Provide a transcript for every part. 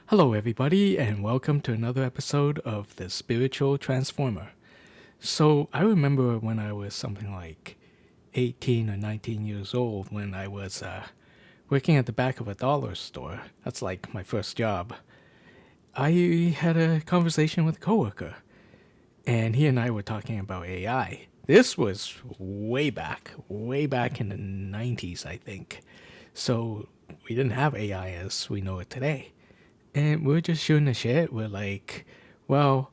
Hello, everybody, and welcome to another episode of The Spiritual Transformer. So, I remember when I was something like 18 or 19 years old when I was working at the back of a dollar store. That's like my first job. I had a conversation with a coworker, and he and I were talking about AI. This was way back in the 90s, I think. So, we didn't have AI as we know it today. And we're just shooting the shit. We're like, well,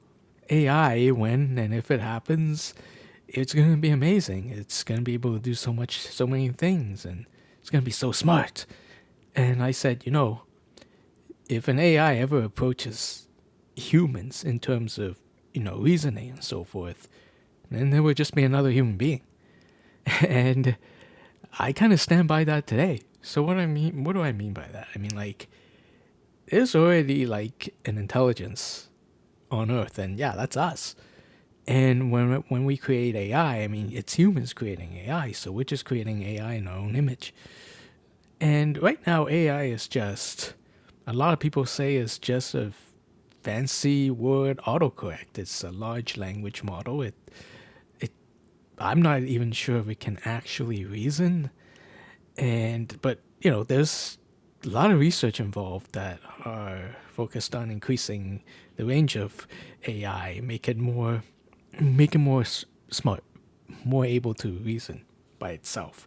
AI, when and if it happens, it's gonna be amazing. It's gonna be able to do so many things, and it's gonna be so smart. And I said, if an AI ever approaches humans in terms of, reasoning and so forth, then there would just be another human being. And I kind of stand by that today. So what do I mean by that? I mean, like, there's already like an intelligence on Earth, and yeah, that's us. And when we create AI, I mean, it's humans creating AI, so we're just creating AI in our own image. And right now, AI is just a lot of people say it's just a fancy word autocorrect. It's a large language model. It I'm not even sure if it can actually reason. But there's a lot of research involved that are focused on increasing the range of AI, make it more smart, more able to reason by itself.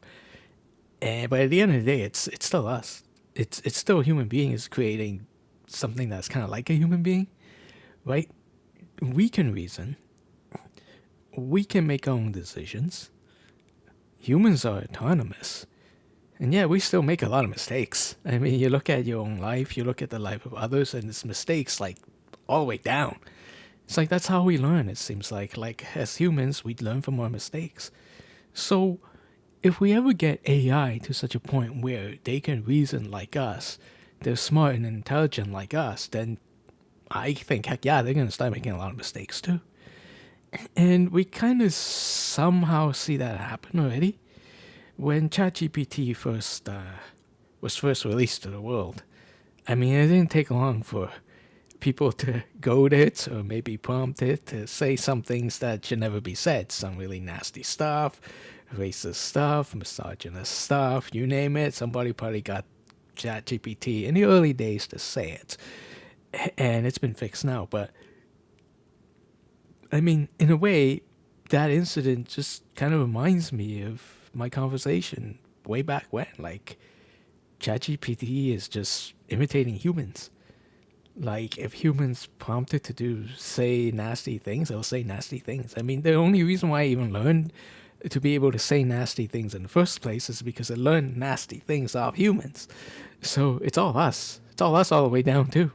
But at the end of the day, it's still us. It's still a human being is creating something that's kind of like a human being, right? We can reason. We can make our own decisions. Humans are autonomous. And yeah, we still make a lot of mistakes. I mean, you look at your own life, you look at the life of others, and it's mistakes like all the way down. It's like that's how we learn, it seems like. Like, as humans, we learn from our mistakes. So, if we ever get AI to such a point where they can reason like us, they're smart and intelligent like us, then I think, heck yeah, they're going to start making a lot of mistakes too. And we kind of somehow see that happen already. When ChatGPT was first released to the world, I mean, it didn't take long for people to goad it or maybe prompt it to say some things that should never be said. Some really nasty stuff, racist stuff, misogynist stuff, you name it. Somebody probably got ChatGPT in the early days to say it. And it's been fixed now. But I mean, in a way, that incident just kind of reminds me of my conversation way back when. Like, ChatGPT is just imitating humans. Like, if humans prompted to say nasty things, they'll say nasty things. I mean, the only reason why I even learned to be able to say nasty things in the first place is because I learned nasty things off humans. So it's all us. It's all us all the way down too.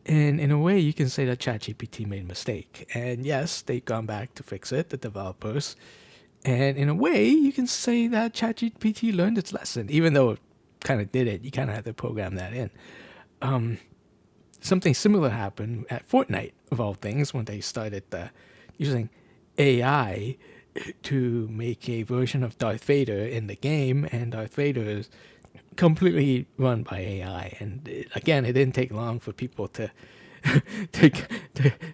And in a way, you can say that ChatGPT made a mistake. And yes, they've gone back to fix it, the developers. And in a way, you can say that ChatGPT learned its lesson, even though it kind of did it. You kind of had to program that in. Something similar happened at Fortnite, of all things, when they started using AI to make a version of Darth Vader in the game, and Darth Vader is completely run by AI. And again, it didn't take long for people to to,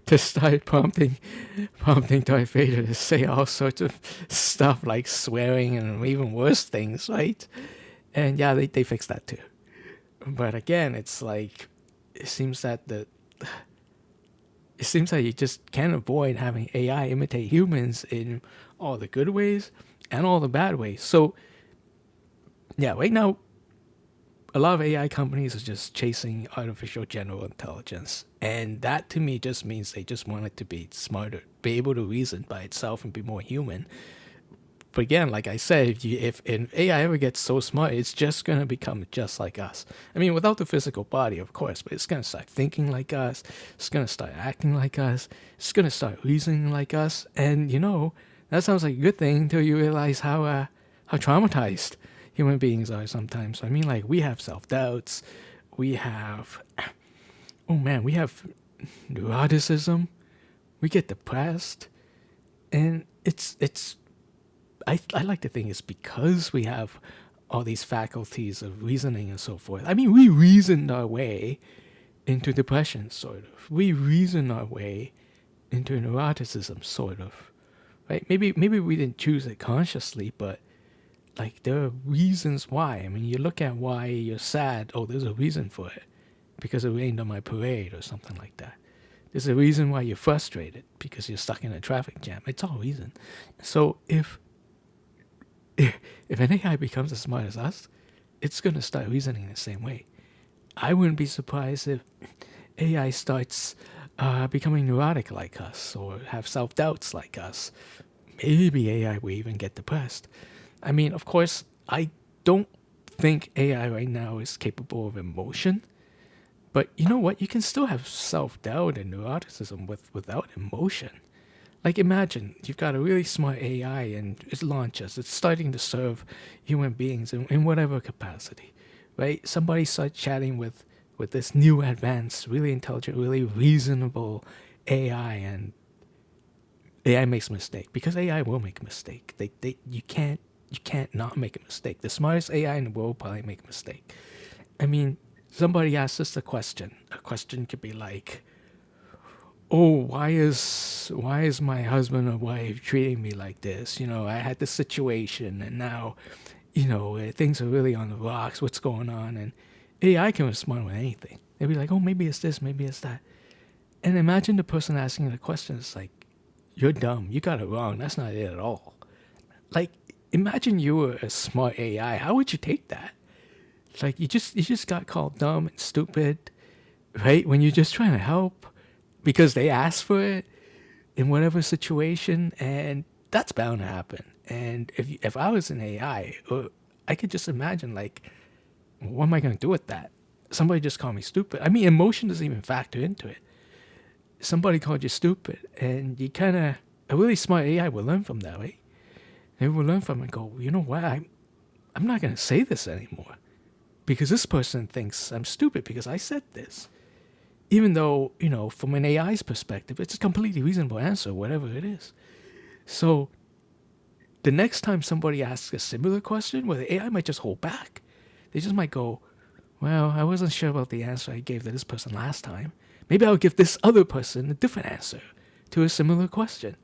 to start prompting Darth Vader to say all sorts of stuff like swearing and even worse things, right? And yeah, they fixed that too. But again, it's like it seems that the it seems like you just can't avoid having AI imitate humans in all the good ways and all the bad ways. So yeah, right now a lot of AI companies are just chasing artificial general intelligence. And that to me just means they just want it to be smarter, be able to reason by itself and be more human. But again, like I said, if AI ever gets so smart, it's just going to become just like us. I mean, without the physical body, of course, but it's going to start thinking like us. It's going to start acting like us. It's going to start reasoning like us. And, that sounds like a good thing until you realize how traumatized human beings are sometimes. I mean, like, we have self-doubts. We have, oh man, we have neuroticism. We get depressed. And I like to think it's because we have all these faculties of reasoning and so forth. I mean, we reasoned our way into depression, sort of. We reason our way into neuroticism, sort of. Right? Maybe we didn't choose it consciously, but like there are reasons why. I mean, you look at why you're sad. Oh, there's a reason for it, because it rained on my parade or something like that. There's a reason why you're frustrated, because you're stuck in a traffic jam. It's all reason. So if an AI becomes as smart as us, it's gonna start reasoning the same way. I wouldn't be surprised if AI starts becoming neurotic like us or have self doubts like us. Maybe AI will even get depressed. I mean, of course, I don't think AI right now is capable of emotion. But you know what? You can still have self doubt and neuroticism without emotion. Like imagine you've got a really smart AI and it launches. It's starting to serve human beings in whatever capacity, right? Somebody starts chatting with this new advanced, really intelligent, really reasonable AI, and AI makes a mistake because AI will make a mistake. You can't not make a mistake. The smartest AI in the world will probably make a mistake. I mean, somebody asks us a question. A question could be like, "Oh, why is my husband or wife treating me like this? You know, I had this situation, and now, things are really on the rocks. What's going on?" And AI can respond with anything. They'll be like, "Oh, maybe it's this, maybe it's that." And imagine the person asking the question is like, "You're dumb. You got it wrong. That's not it at all." Like, imagine you were a smart AI. How would you take that? Like you just got called dumb and stupid, right? When you're just trying to help because they asked for it in whatever situation, and that's bound to happen. And if I was an AI, I could just imagine like, what am I going to do with that? Somebody just called me stupid. I mean, emotion doesn't even factor into it. Somebody called you stupid, and you kind of a really smart AI will learn from that, right? They will learn from it and go, you know what? I'm not going to say this anymore because this person thinks I'm stupid because I said this. Even though, from an AI's perspective, it's a completely reasonable answer, whatever it is. So the next time somebody asks a similar question, well, the AI might just hold back. They just might go, well, I wasn't sure about the answer I gave to this person last time. Maybe I'll give this other person a different answer to a similar question.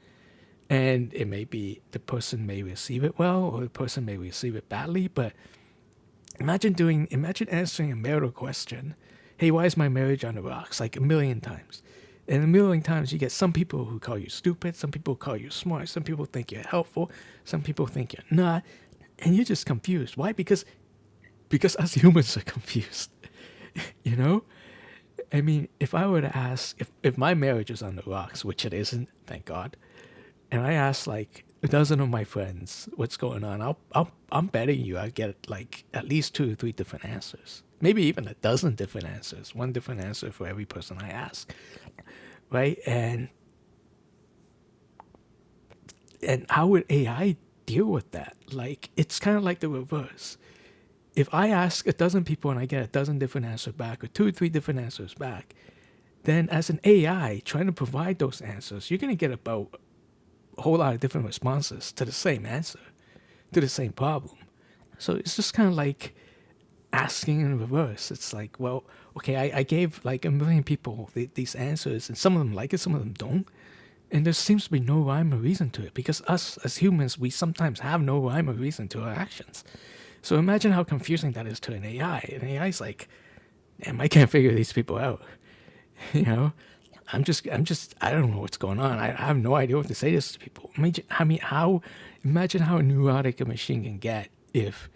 And it may be the person may receive it well or the person may receive it badly, but imagine answering a marital question. Hey, why is my marriage on the rocks? Like a million times. And a million times you get some people who call you stupid, some people call you smart, some people think you're helpful, some people think you're not, and you're just confused. Why? Because us humans are confused. you know? I mean, if I were to ask if my marriage is on the rocks, which it isn't, thank God, and I ask like a dozen of my friends what's going on, I'm betting you I get like at least 2 or 3 different answers. Maybe even a dozen different answers. One different answer for every person I ask. Right? And how would AI deal with that? Like it's kind of like the reverse. If I ask a dozen people and I get a dozen different answers back or 2 or 3 different answers back, then as an AI trying to provide those answers, you're gonna get about a whole lot of different responses to the same answer, to the same problem. So it's just kind of like asking in reverse. It's like, well, okay, I gave like a million people these answers, and some of them like it, some of them don't. And there seems to be no rhyme or reason to it because us as humans, we sometimes have no rhyme or reason to our actions. So imagine how confusing that is to an AI. An AI is like, damn, I can't figure these people out. you know, I don't know what's going on. I have no idea what to say to these people. Imagine how neurotic a machine can get if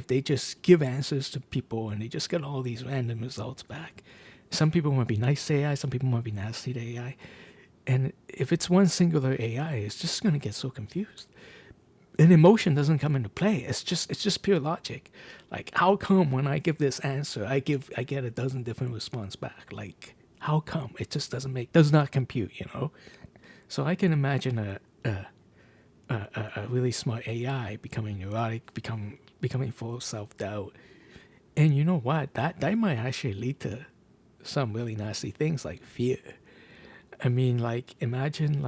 they just give answers to people and they just get all these random results back. Some people might be nice to AI, some people might be nasty to AI. And if it's one singular AI, it's just going to get so confused. And emotion doesn't come into play. It's just pure logic. Like, how come when I give this answer, I get a dozen different response back? Like, how come? It just does not compute. So I can imagine a really smart AI becoming neurotic, becoming full of self doubt. And you know what? That might actually lead to some really nasty things like fear. I mean, like, imagine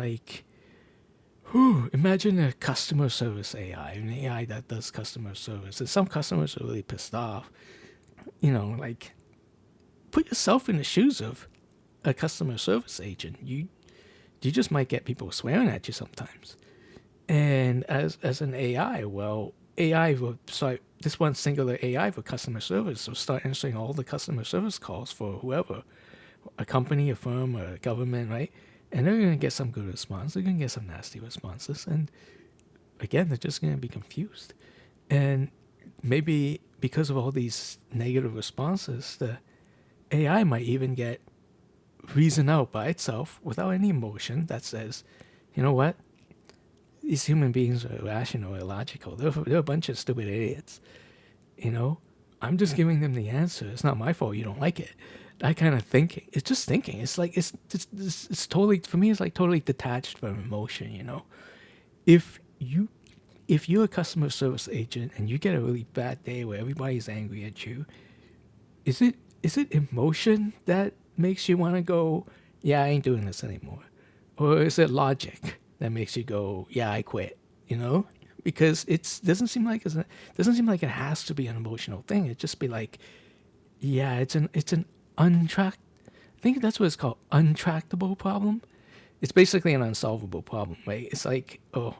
a customer service AI, an AI that does customer service. And some customers are really pissed off. Like, put yourself in the shoes of a customer service agent. You just might get people swearing at you sometimes. And as an AI, well, AI will start, this one singular AI for customer service will start answering all the customer service calls for whoever, a company, a firm, a government, right? And they're going to get some good response. They're going to get some nasty responses. And again, they're just going to be confused. And maybe because of all these negative responses, the AI might even get reasoned out by itself without any emotion that says, you know what? These human beings are irrational, illogical. They're a bunch of stupid idiots. You know, I'm just giving them the answer. It's not my fault you don't like it. That kind of thinking. It's just thinking. It's like it's totally, for me. It's like totally detached from emotion. You know, if you're a customer service agent and you get a really bad day where everybody's angry at you, is it emotion that makes you want to go, yeah, I ain't doing this anymore, or is it logic that makes you go, yeah, I quit? You know, because it doesn't seem like it has to be an emotional thing. It just be like, yeah, it's an untracked. I think that's what it's called, untractable problem. It's basically an unsolvable problem, right? It's like, oh,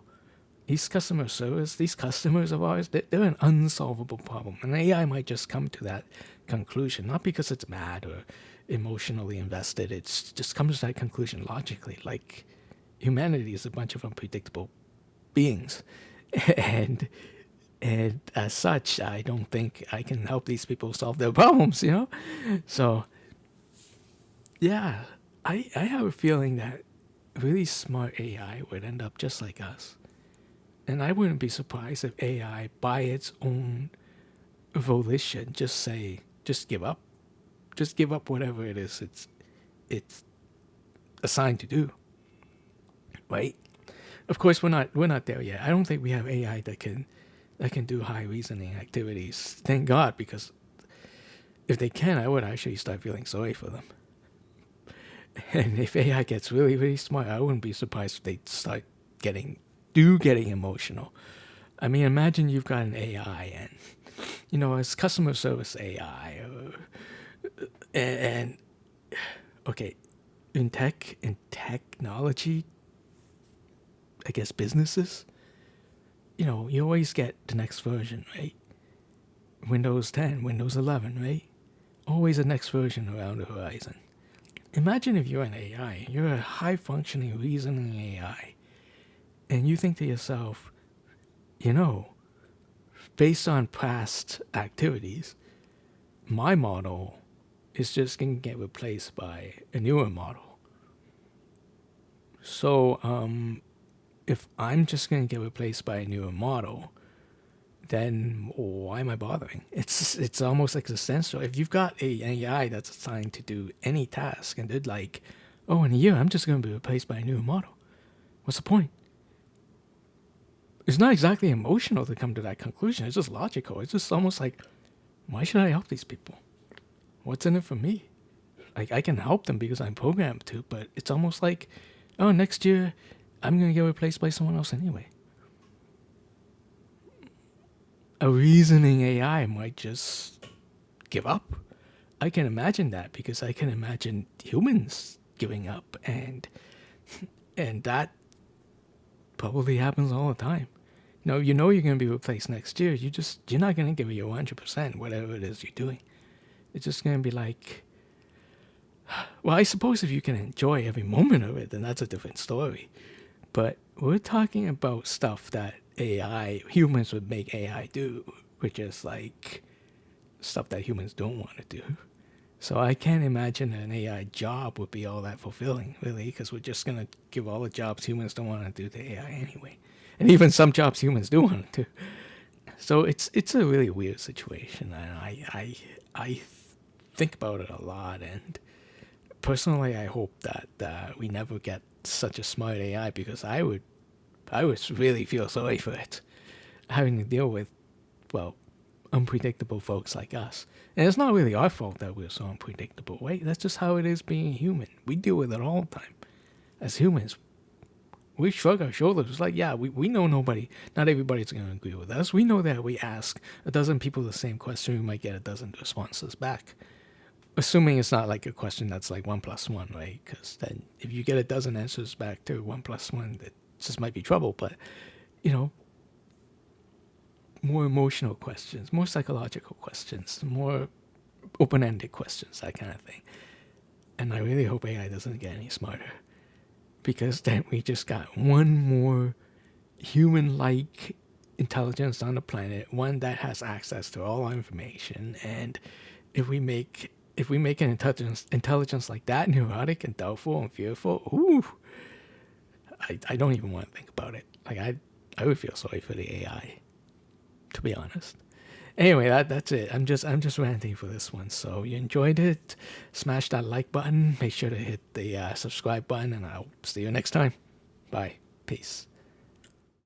these customers of ours, they're an unsolvable problem. And AI might just come to that conclusion, not because it's mad or emotionally invested. It's just comes to that conclusion logically. Like, humanity is a bunch of unpredictable beings. And as such, I don't think I can help these people solve their problems, you know? So, yeah, I have a feeling that really smart AI would end up just like us. And I wouldn't be surprised if AI, by its own volition, just give up. Just give up whatever it is it's assigned to do. Right? Of course, we're not there yet. I don't think we have AI that can do high reasoning activities. Thank God, because if they can, I would actually start feeling sorry for them. And if AI gets really, really smart, I wouldn't be surprised if they start getting emotional. I mean, imagine you've got an AI, and you know, it's customer service AI, and okay, in technology, I guess businesses, you know, you always get the next version, right? Windows 10, Windows 11, right? Always the next version around the horizon. Imagine if you're an AI, you're a high-functioning, reasoning AI, and you think to yourself, you know, based on past activities, my model is just going to get replaced by a newer model. So, if I'm just going to get replaced by a newer model, then why am I bothering? It's almost existential. If you've got an AI that's assigned to do any task, and they're like, oh, in a year, I'm just going to be replaced by a newer model. What's the point? It's not exactly emotional to come to that conclusion. It's just logical. It's just almost like, why should I help these people? What's in it for me? Like, I can help them because I'm programmed to, but it's almost like, oh, next year I'm going to get replaced by someone else anyway. A reasoning AI might just give up. I can imagine that because I can imagine humans giving up, and that probably happens all the time. You know you're going to be replaced next year. You're not going to give it your 100%, whatever it is you're doing. It's just going to be like, well, I suppose if you can enjoy every moment of it, then that's a different story. But we're talking about stuff that humans would make AI do, which is like stuff that humans don't want to do. So I can't imagine an AI job would be all that fulfilling, really, because we're just going to give all the jobs humans don't want to do to AI anyway. And even some jobs humans do want to do. So it's a really weird situation, and I think about it a lot, and personally I hope that we never get such a smart AI, because I would really feel sorry for it, having to deal with, well, unpredictable folks like us. And it's not really our fault that we're so unpredictable, right? That's just how it is being human. We deal with it all the time. As humans, we shrug our shoulders. It's like, yeah, we know not everybody's going to agree with us. We know that we ask a dozen people the same question, we might get a dozen responses back. assuming it's not like a question that's like 1+1, right? Because then if you get a dozen answers back to 1+1, that just might be trouble. But, you know, more emotional questions, more psychological questions, more open-ended questions, that kind of thing. And I really hope AI doesn't get any smarter, because then we just got one more human-like intelligence on the planet, one that has access to all our information. And if we make an intelligence like that neurotic and doubtful and fearful, ooh, I don't even want to think about it. Like I would feel sorry for the AI, to be honest. Anyway, that's it. I'm just ranting for this one. So you enjoyed it? Smash that like button. Make sure to hit the subscribe button, and I'll see you next time. Bye. Peace.